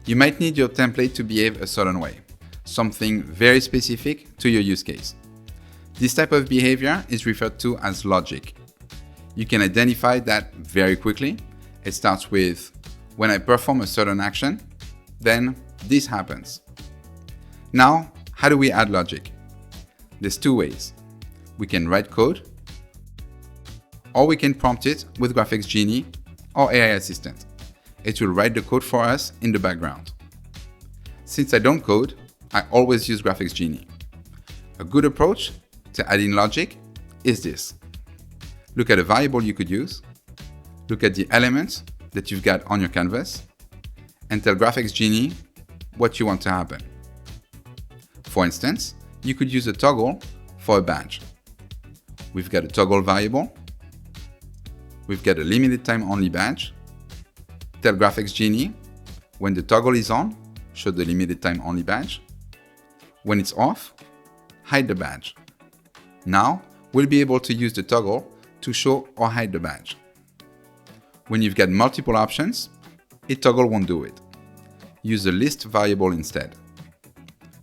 You might need your template to behave a certain way, something very specific to your use case. This type of behavior is referred to as logic. You can identify that very quickly. It starts with, when I perform a certain action, then this happens. Now, how do we add logic? There's two ways. We can write code, or we can prompt it with GraFx Genie or AI Assistant. It will write the code for us in the background. Since I don't code, I always use GraFx Genie. A good approach to adding logic is this. Look at a variable you could use, look at the elements that you've got on your canvas, and tell GraFx Genie what you want to happen. For instance, you could use a toggle for a badge. We've got a toggle variable, we've got a limited time only badge. Tell GraFx Genie, when the toggle is on, show the limited time only badge. When it's off, hide the badge. Now, we'll be able to use the toggle to show or hide the badge. When you've got multiple options, a toggle won't do it. Use a list variable instead.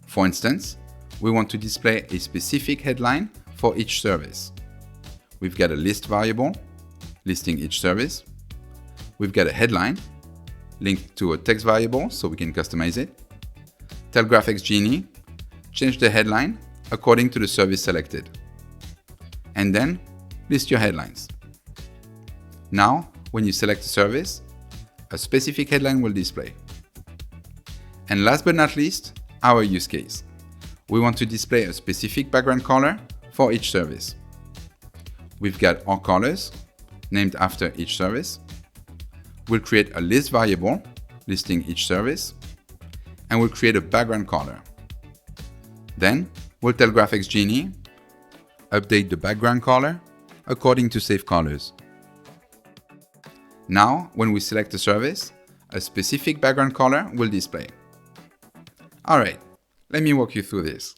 For instance, we want to display a specific headline for each service. We've got a list variable listing each service. We've got a headline linked to a text variable so we can customize it. Tell GraFx Genie, change the headline according to the service selected. And then list your headlines. Now, when you select a service, a specific headline will display. And last but not least, our use case. We want to display a specific background color for each service. We've got our colors named after each service. We'll create a list variable listing each service, and we'll create a background color. Then we'll tell GraFx Genie, update the background color according to safe colors. Now, when we select a service, a specific background color will display. Alright, let me walk you through this.